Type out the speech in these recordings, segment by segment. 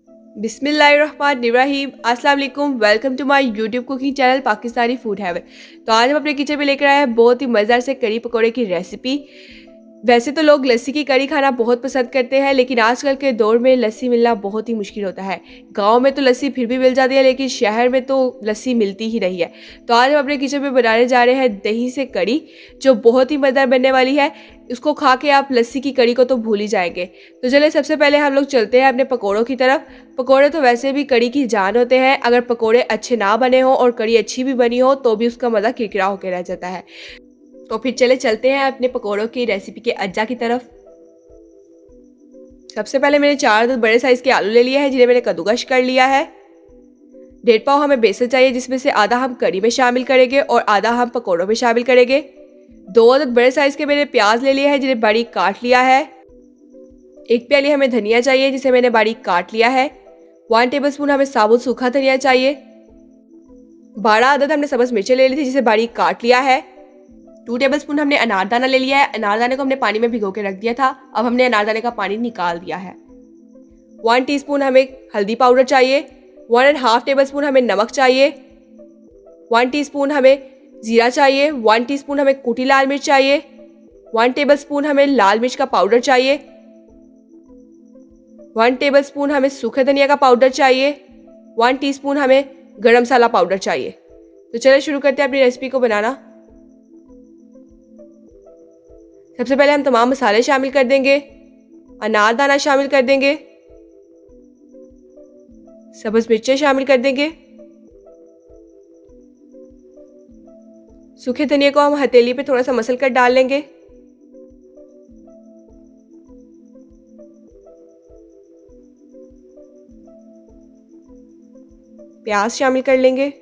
बिस्मिल्लाहिर्रहमानिर्रहीम अस्सलाम वालेकुम। Welcome to my YouTube cooking channel Pakistani food heaven. तो आज हम अपने किचन में लेकर आए हैं बहुत ही मज़ेदार से कड़ी पकौड़े की रेसिपी। वैसे तो लोग लस्सी की कड़ी खाना बहुत पसंद करते हैं, लेकिन आजकल के दौर में लस्सी मिलना बहुत ही मुश्किल होता है। गांव में तो लस्सी फिर भी मिल जाती है, लेकिन शहर में तो लस्सी मिलती ही नहीं है। तो आज हम अपने किचन में बनाने जा रहे हैं दही से कड़ी, जो बहुत ही मज़ेदार बनने वाली है। इसको खा के आप लस्सी की कड़ी को तो भूल ही जाएंगे। तो चलिए सबसे पहले हम लोग चलते हैं अपने पकौड़ों की तरफ। पकौड़े तो वैसे भी कड़ी की जान होते हैं। अगर पकौड़े अच्छे ना बने हो और कड़ी अच्छी भी बनी हो तो भी उसका मज़ा किरकिरा होकर रह जाता है। तो फिर चले चलते हैं अपने पकौड़ों की रेसिपी के अज्जा की तरफ। सबसे पहले मैंने 4 बड़े साइज के आलू ले लिए हैं, जिन्हें मैंने कद्दूकस कर लिया है। 1.5 पाव हमें बेसन चाहिए, जिसमें से आधा हम कड़ी में शामिल करेंगे और आधा हम पकौड़ों में शामिल करेंगे। 2 अदद बड़े साइज के मैंने प्याज ले लिए हैं, जिन्हें बारीक काट लिया है। 1 प्याली हमें धनिया चाहिए, जिसे मैंने बारीक काट लिया है। 1 टेबलस्पून हमें साबुत सूखा धनिया चाहिए। 12 अदद हमने सब्ज मिर्चें ले ली थी, जिसे बारीक काट लिया है। 2 टेबलस्पून हमने अनारदाना ले लिया है। अनारदाने को हमने पानी में भिगो के रख दिया था, अब हमने अनारदाने का पानी निकाल दिया है। 1 टीस्पून हमें हल्दी पाउडर चाहिए। 1.5 टेबलस्पून हमें नमक चाहिए। 1 टीस्पून हमें जीरा चाहिए। 1 टीस्पून हमें कुटी लाल मिर्च चाहिए। 1 टेबलस्पून हमें लाल मिर्च का पाउडर चाहिए। 1 टेबलस्पून हमें सूखे धनिया का पाउडर चाहिए। 1 टीस्पून हमें गरम मसाला पाउडर चाहिए। तो चलिए शुरू करते हैं अपनी रेसिपी को बनाना। सबसे पहले हम तमाम मसाले शामिल कर देंगे। अनारदाना शामिल कर देंगे। सब्ज मिर्चें शामिल कर देंगे। सूखे धनिया को हम हथेली पे थोड़ा सा मसल कर डाल लेंगे। प्याज शामिल कर लेंगे।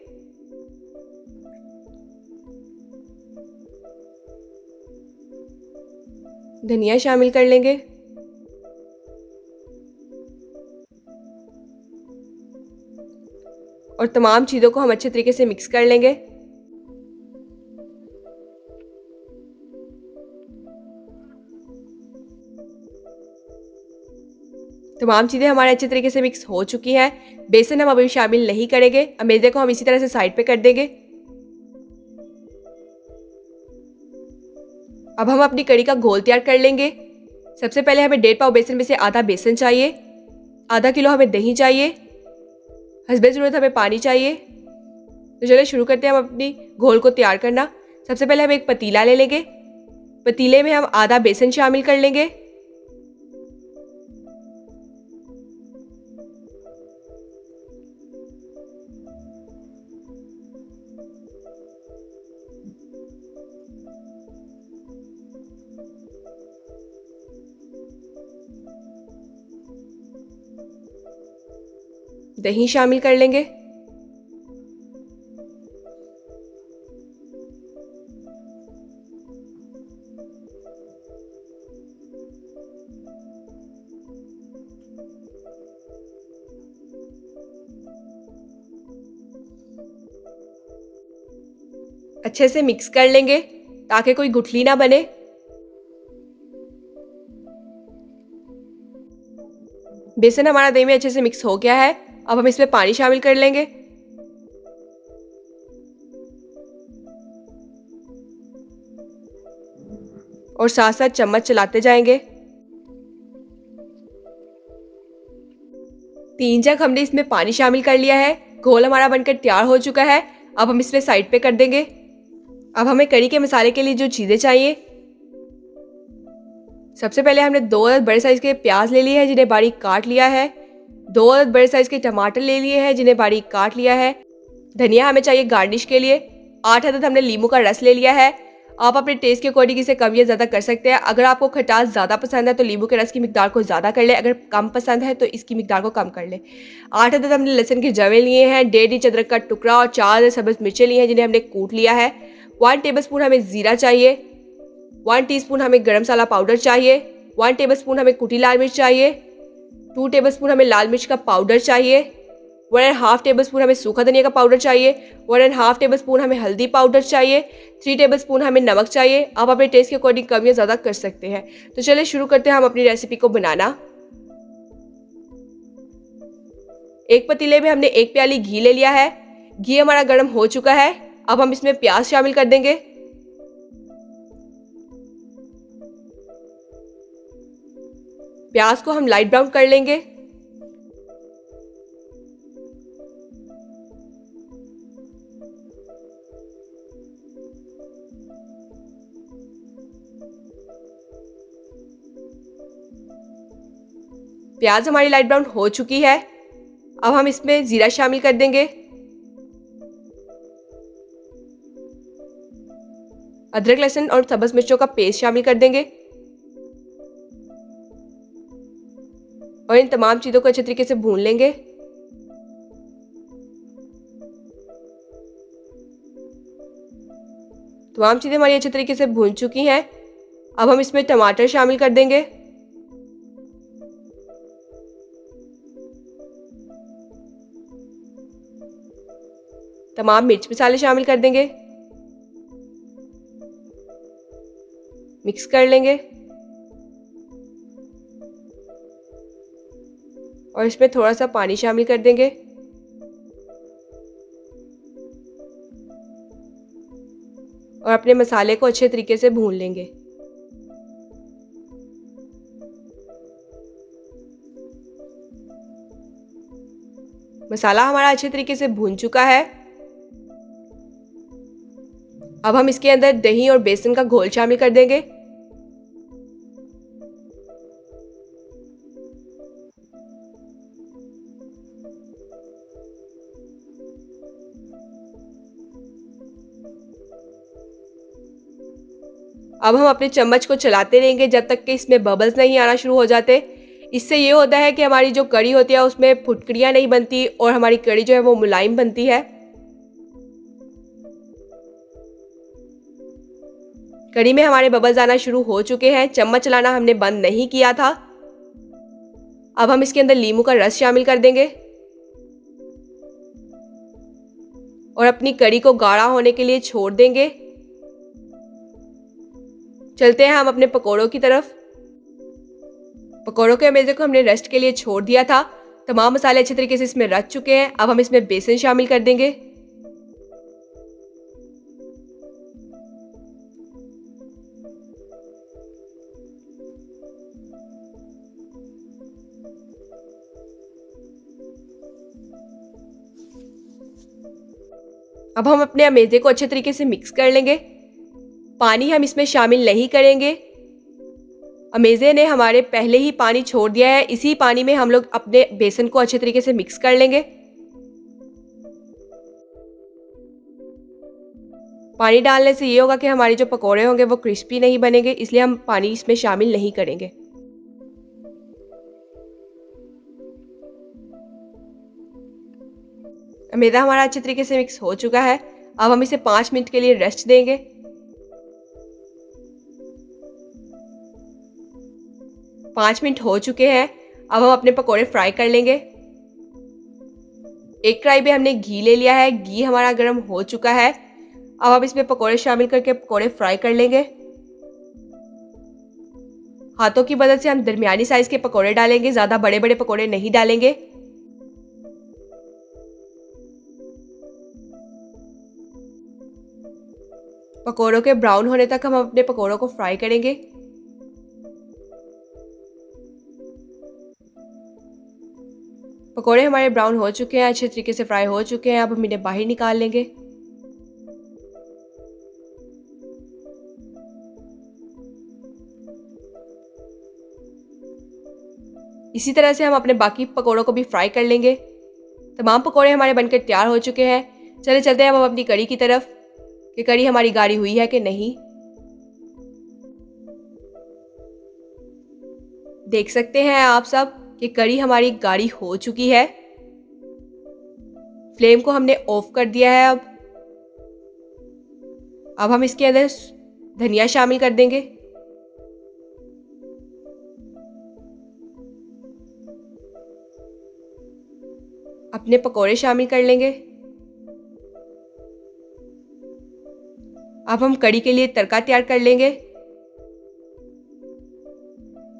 धनिया शामिल कर लेंगे। और तमाम चीज़ों को हम अच्छे तरीके से मिक्स कर लेंगे। तमाम चीज़ें हमारे अच्छे तरीके से मिक्स हो चुकी हैं। बेसन हम अभी शामिल नहीं करेंगे। अब मैदे को हम इसी तरह से साइड पे कर देंगे। अब हम अपनी कड़ी का घोल तैयार कर लेंगे। सबसे पहले हमें 1.5 पाव बेसन में से आधा बेसन चाहिए। आधा किलो हमें दही चाहिए। हस्बे ज़रूरत हमें पानी चाहिए। तो चलिए शुरू करते हैं हम अपनी घोल को तैयार करना। सबसे पहले हम एक पतीला ले लेंगे। पतीले में हम आधा बेसन शामिल कर लेंगे। दही शामिल कर लेंगे। अच्छे से मिक्स कर लेंगे ताकि कोई गुठली ना बने। बेसन हमारा दही में अच्छे से मिक्स हो गया है। अब हम इसमें पानी शामिल कर लेंगे। और साथ साथ चम्मच चलाते जाएंगे। 3 जग हमने इसमें पानी शामिल कर लिया है। घोल हमारा बनकर तैयार हो चुका है। अब हम इसमें साइड पे कर देंगे। अब हमें कड़ी के मसाले के लिए जो चीज़ें चाहिए, सबसे पहले हमने 2 अदद बड़े साइज के प्याज ले लिए हैं, जिन्हें बारीक काट लिया है। 2 अदद बड़े साइज के टमाटर ले लिए हैं, जिन्हें बारीक काट लिया है। धनिया हमें चाहिए गार्निश के लिए। 8 अदद हमने नींबू का रस ले लिया है। आप अपने टेस्ट के अकॉर्डिंग इसे कम या ज़्यादा कर सकते हैं। अगर आपको खटास ज़्यादा पसंद है तो नींबू के रस की मिकदार को ज़्यादा कर ले, अगर कम पसंद है तो इसकी मिकदार को कम कर ले। 8 अदद हमने लहसुन के जवे लिए हैं। 1.5 इंच अदरक का टुकड़ा और 4 अदद सब्ज मिर्चें ली हैं, जिन्हें हमने कूट लिया है। 1 टेबलस्पून हमें ज़ीरा चाहिए। 1 टीस्पून हमें गरम मसाला पाउडर चाहिए। 1 टेबलस्पून हमें कुटी लाल मिर्च चाहिए। 2 टेबलस्पून हमें लाल मिर्च का पाउडर चाहिए। 1.5 टेबलस्पून हमें सूखा धनिया का पाउडर चाहिए। 1.5 टेबलस्पून हमें हल्दी पाउडर चाहिए। 3 टेबलस्पून हमें नमक चाहिए। आप अपने टेस्ट के अकॉर्डिंग कम या ज़्यादा कर सकते हैं। तो चलिए शुरू करते हैं हम अपनी रेसिपी को बनाना। एक पतीले में हमने 1 प्याली घी ले लिया है। घी हमारा गर्म हो चुका है। अब हम इसमें प्याज शामिल कर देंगे। प्याज को हम लाइट ब्राउन कर लेंगे। प्याज हमारी लाइट ब्राउन हो चुकी है। अब हम इसमें जीरा शामिल कर देंगे। अदरक, लहसुन और सब्ज मिर्चों का पेस्ट शामिल कर देंगे और इन तमाम चीज़ों को अच्छे तरीके से भून लेंगे। तमाम चीज़ें हमारी अच्छे तरीके से भून चुकी हैं। अब हम इसमें टमाटर शामिल कर देंगे। तमाम मिर्च मसाले शामिल कर देंगे। मिक्स कर लेंगे और इसमें थोड़ा सा पानी शामिल कर देंगे। और अपने मसाले को अच्छे तरीके से भून लेंगे। मसाला हमारा अच्छे तरीके से भून चुका है। अब हम इसके अंदर दही और बेसन का घोल शामिल कर देंगे। अब हम अपने चम्मच को चलाते रहेंगे जब तक कि इसमें बबल्स नहीं आना शुरू हो जाते। इससे ये होता है कि हमारी जो कड़ी होती है उसमें फुटकड़ियाँ नहीं बनती और हमारी कड़ी जो है वो मुलायम बनती है। कड़ी में हमारे बबल्स आना शुरू हो चुके हैं। चम्मच चलाना हमने बंद नहीं किया था। अब हम इसके अंदर नींबू का रस शामिल कर देंगे और अपनी कड़ी को गाढ़ा होने के लिए छोड़ देंगे। चलते हैं हम अपने पकोड़ों की तरफ। पकोड़ों के मेज़े को हमने रेस्ट के लिए छोड़ दिया था। तमाम मसाले अच्छे तरीके से इसमें रच चुके हैं। अब हम इसमें बेसन शामिल कर देंगे। अब हम अपने मेज़े को अच्छे तरीके से मिक्स कर लेंगे। पानी हम इसमें शामिल नहीं करेंगे। अमेज़े ने हमारे पहले ही पानी छोड़ दिया है। इसी पानी में हम लोग अपने बेसन को अच्छे तरीके से मिक्स कर लेंगे। पानी डालने से ये होगा कि हमारे जो पकोड़े होंगे वो क्रिस्पी नहीं बनेंगे, इसलिए हम पानी इसमें शामिल नहीं करेंगे। मैदा हमारा अच्छे तरीके से मिक्स हो चुका है। अब हम इसे 5 मिनट के लिए रेस्ट देंगे। 5 मिनट हो चुके हैं। अब हम अपने पकोड़े फ्राई कर लेंगे। एक कढ़ाई में हमने घी ले लिया है। घी हमारा गर्म हो चुका है। अब हम इसमें पकोड़े शामिल करके पकोड़े फ्राई कर लेंगे। हाथों की मदद से हम दरमियानी साइज के पकोड़े डालेंगे, ज़्यादा बड़े बड़े पकोड़े नहीं डालेंगे। पकोड़ों के ब्राउन होने तक हम अपने पकोड़ों को फ्राई करेंगे। पकोड़े हमारे ब्राउन हो चुके हैं, अच्छे तरीके से फ्राई हो चुके हैं। अब हम इन्हें बाहर निकाल लेंगे। इसी तरह से हम अपने बाकी पकोड़ों को भी फ्राई कर लेंगे। तमाम पकोड़े हमारे बनकर तैयार हो चुके हैं। चले चलते हैं अब हम अपनी कड़ी की तरफ कि कड़ी हमारी गाढ़ी हुई है कि नहीं। देख सकते हैं आप सब कि कड़ी हमारी गाढ़ी हो चुकी है। फ्लेम को हमने ऑफ कर दिया है। अब हम इसके अंदर धनिया शामिल कर देंगे। अपने पकोड़े शामिल कर लेंगे। अब हम कड़ी के लिए तड़का तैयार कर लेंगे।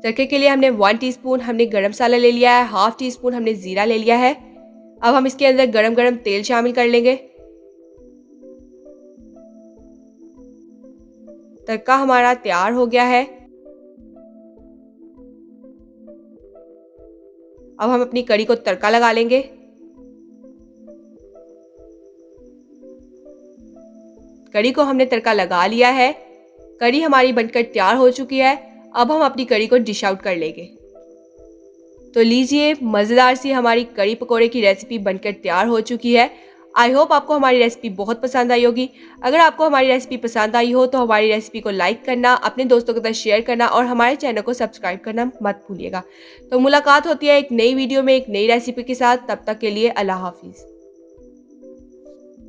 तड़के के लिए हमने 1 टीस्पून हमने गरम मसाला ले लिया है, ½ टीस्पून हमने ज़ीरा ले लिया है, अब हम इसके अंदर गरम गरम तेल शामिल कर लेंगे। तड़का हमारा तैयार हो गया है। अब हम अपनी कड़ी को तड़का लगा लेंगे। कड़ी को हमने तड़का लगा लिया है। कड़ी हमारी बनकर तैयार हो चुकी है। अब हम अपनी कड़ी को डिश आउट कर लेंगे। तो लीजिए, मज़ेदार सी हमारी कड़ी पकोड़े की रेसिपी बनकर तैयार हो चुकी है। आई होप आपको हमारी रेसिपी बहुत पसंद आई होगी। अगर आपको हमारी रेसिपी पसंद आई हो तो हमारी रेसिपी को लाइक करना, अपने दोस्तों के साथ शेयर करना और हमारे चैनल को सब्सक्राइब करना मत भूलिएगा। तो मुलाकात होती है एक नई वीडियो में एक नई रेसिपी के साथ। तब तक के लिए अल्लाह हाफिज़।